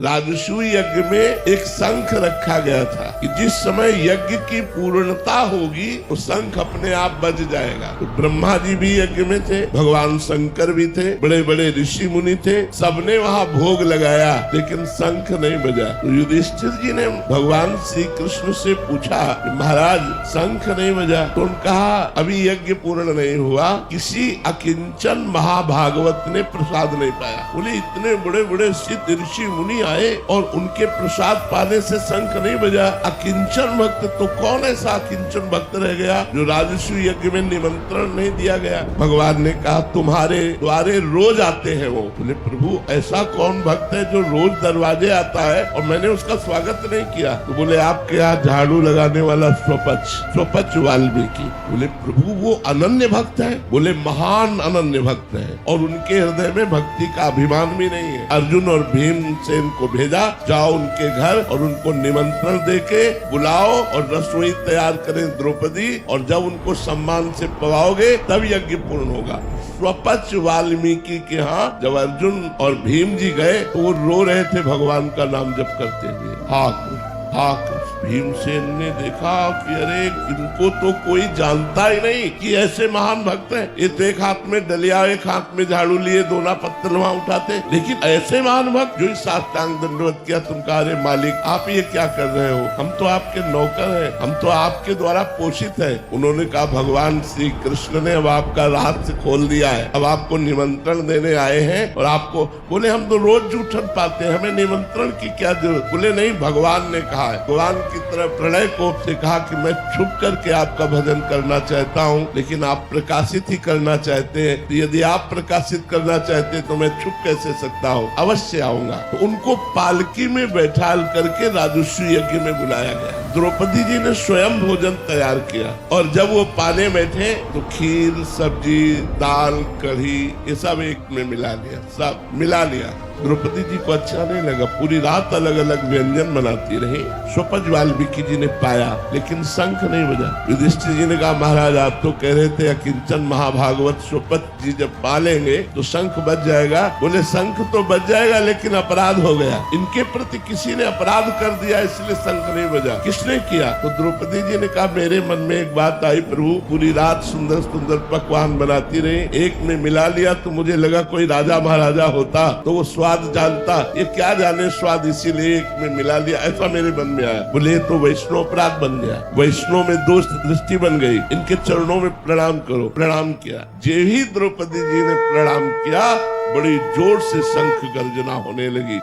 राजसूय यज्ञ में एक शंख रखा गया था कि जिस समय यज्ञ की पूर्णता होगी वो शंख अपने आप बज जाएगा। तो ब्रह्मा जी भी यज्ञ में थे, भगवान शंकर भी थे, बड़े बड़े ऋषि मुनि थे, सबने वहाँ भोग लगाया लेकिन शंख नहीं बजा। तो युधिष्ठिर जी ने भगवान श्री कृष्ण से पूछा, महाराज शंख नहीं बजा। तो उन्होंने कहा अभी यज्ञ पूर्ण नहीं हुआ, किसी अकिंचन महाभागवत ने प्रसाद नहीं पाया। बोले इतने बड़े बड़े सिद्ध ऋषि मुनि आए और उनके प्रसाद पाने से शंख नहीं बजा। अकिंचन भक्त तो कौन ऐसा अकिंचन भक्त रह गया जो राजसूय यज्ञ में निमंत्रण नहीं दिया गया। भगवान ने कहा तुम्हारे द्वारे रोज आते हैं वो। बोले प्रभु ऐसा कौन भक्त है जो रोज दरवाजे आता है और मैंने उसका स्वागत नहीं किया। तो बोले आपके यहाँ झाड़ू लगाने वाला स्वपच वाल्मीकि। बोले प्रभु वो अनन्य भक्त है। बोले महान अनन्य भक्त है और उनके हृदय में भक्ति का अभिमान भी नहीं है। अर्जुन और भीमसेन को भेजा, जाओ उनके घर और उनको निमंत्रण देके बुलाओ और रसोई तैयार करें द्रौपदी, और जब उनको सम्मान से पवाओगे तब यज्ञ पूर्ण होगा। स्वपच वाल्मीकि के यहाँ जब अर्जुन और भीम जी गए तो वो रो रहे थे भगवान का नाम जप करते हुए। हाँ भीमसेन ने देखा कि अरे इनको तो कोई जानता ही नहीं कि ऐसे महान भक्त हैं। ये तो एक हाथ में डलिया एक हाथ में झाड़ू लिए दोना पत्थर वहाँ उठाते, लेकिन ऐसे महान भक्त जो इस साष्टांग दंडवत किया। तुम कहा अरे मालिक आप ये क्या कर रहे हो, हम तो आपके नौकर हैं, हम तो आपके द्वारा पोषित है। उन्होंने कहा भगवान श्री कृष्ण ने अब आपका रहस्य खोल दिया है, अब आपको निमंत्रण देने आए हैं और आपको। बोले हम तो रोज जूठन पाते हैं, हमें निमंत्रण की क्या जरूरत। बोले नहीं भगवान ने कहा है। भगवान की तरह प्रलय कोप से कहा कि मैं छुप करके आपका भजन करना चाहता हूँ, लेकिन आप प्रकाशित ही करना चाहते हैं। तो यदि आप प्रकाशित करना चाहते हैं तो मैं छुप कैसे सकता हूँ, अवश्य आऊंगा। तो उनको पालकी में बैठाल करके राजसूय यज्ञ में बुलाया गया। द्रौपदी जी ने स्वयं भोजन तैयार किया और जब वो पाने बैठे तो खीर सब्जी दाल कढ़ी ये सब एक में मिला लिया, सब मिला लिया। द्रौपदी जी को अच्छा नहीं लगा, पूरी रात अलग अलग व्यंजन बनाती रही। स्वपच वाल्मीकि जी ने पाया लेकिन शंख नहीं बजा। युधिष्ठिर जी ने कहा महाराज आप तो कह रहे थे अकिंचन महाभागवत स्वपच जी जब पालेंगे तो शंख बज जाएगा। बोले शंख तो बज जाएगा लेकिन अपराध हो गया, इनके प्रति किसी ने अपराध कर दिया इसलिए शंख नहीं बजा। किसने किया? तो द्रौपदी जी ने कहा मेरे मन में एक बात आई प्रभु, पूरी रात सुंदर सुंदर पकवान बनाती रही, एक में मिला लिया तो मुझे लगा कोई राजा महाराजा होता तो वो स्वाद जानता, ये क्या जाने स्वाद, इसीलिए एक में मिला लिया, ऐसा मेरे मन में आया। बोले तो वैष्णव अपराध बन गया, वैष्णव में दोष दृष्टि बन गई, इनके चरणों में प्रणाम करो। प्रणाम किया। जे ही द्रौपदी जी ने प्रणाम किया बड़ी जोर से शंख गर्जना होने लगी।